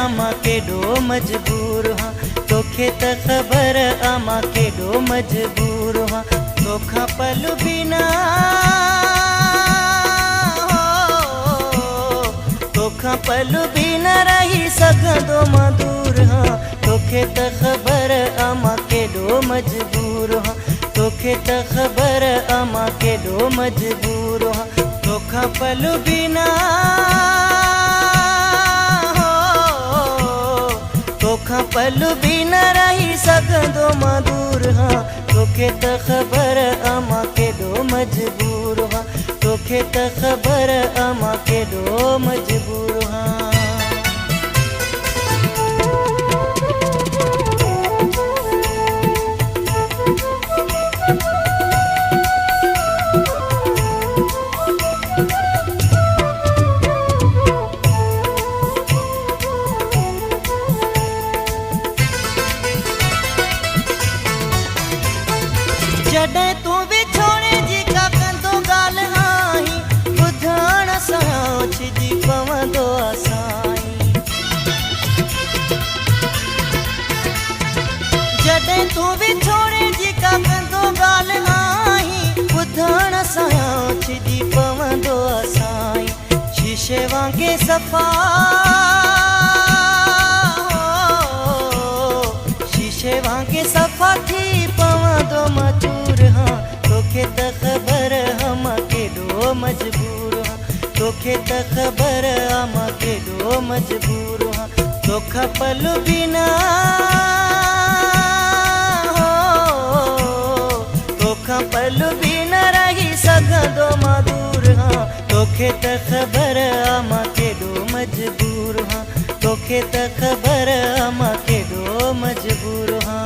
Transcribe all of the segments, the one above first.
आमा केॾो मजबूर हां, तोखे त ख़बर आमा केॾो मजबूर हां। तोखां पल बि न तोखां पल बि न रही सघंदो मां दूर हां, तोखे त ख़बर आमा केॾो मजबूर हां, तोखे त ख़बर आमा केॾो मजबूर हां। तोखां पल बि न तोखां पल बि न रही सघंदो मां दूर हां, तोखे त ख़बर आमा केॾो मजबूर हां, तोखे त ख़बर आमा केॾो मजबूर हां। जॾहिं तूं विछोड़े जी का कंदो ॻाल्हि हाई, ॿुधण सां ओछिजी पवंदो असाई। जॾहिं तूं विछोड़े जी का कंदो ॻाल्हि हाई, ॿुधण सां ओछिजी पवंदो असाई। शीशे वांगे सफ़ा शीशे वांगे सफ़ा थी पवंदो मां चूर हां, तोखे त ख़बर आमा केॾो मजबूर हां, तोखे त ख़बर आमा केॾो मजबूर हां। तोखां पल बि न तोखां पल बि न रही सघंदो मां दूर हां, तोखे त ख़बर आमा केॾो मजबूर हां, तोखे त ख़बर आमा केॾो मजबूर हां।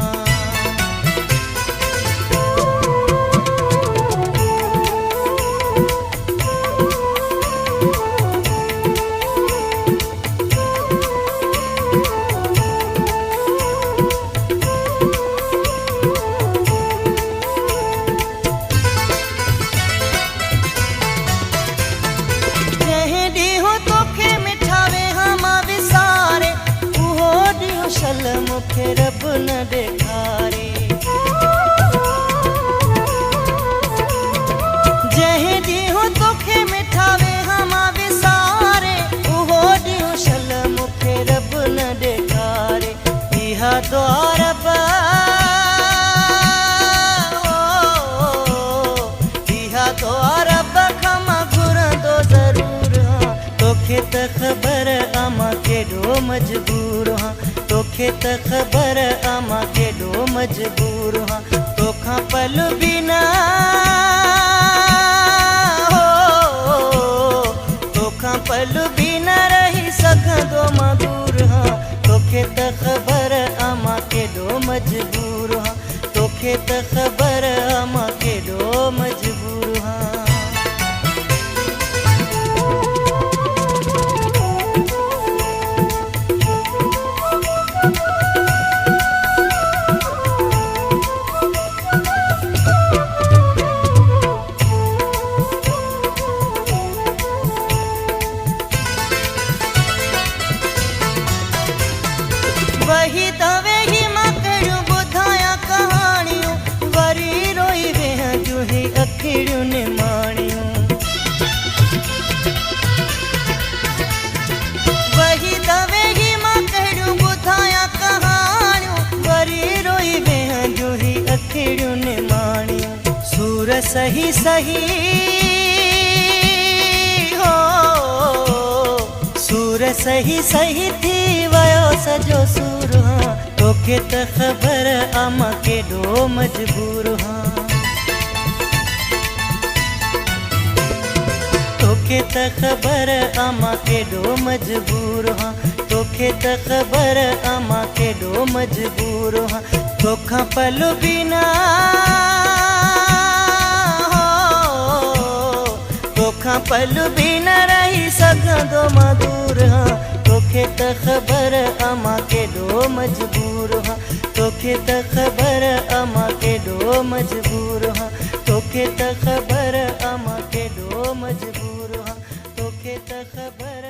मूंखे रब न ॾेखारे, जंहिं ॾींहुं तोखे मिठावे हां मां विसारे, उहो ॾींहुं शल मूंखे रब न ॾेखारे। इहा दुआ रब इहा दुआ रब खां मां घुरंदो ज़रूर हां, तोखे त ख़बर आमा केॾो मजबूर हां, तोखे त ख़बर आमा केॾो मजबूर हां। तोखां पल बि न तोखां पल बि न रही सघंदो मां दूर हां, तोखे त ख़बर आमा केॾो मजबूर हां, तोखे त ख़बर आमा केॾो मजबूर हां। वही तवे ही मां कहिड़ियूं ॿुधायां कहाणियूं, वरी रोई वेहां जूं ही अखिड़ियूं निमाणियूं। वही तवे ही मां कहिड़ियूं ॿुधायां कहाणियूं, वरी रोई वेहां जूं ही अखिड़ियूं निमाणियूं। सूर सही सही हो सूर सही सही थी वियो सॼो सूर हां, तोखे त ख़बर आमा केॾो मजबूर हां, तोखे त ख़बर आमा केॾो मजबूर हां, तोखे त ख़बर आमा केॾो मजबूर हां। तोखां पल बि न तोखां पल बि न रही सघंदो मां दूर हां, तोखे त ख़बर आमा केॾो मजबूर हां, तोखे त ख़बर आमा केॾो मजबूर हां, तोखे त ख़बर आमा केॾो मजबूर हां, तोखे त ख़बर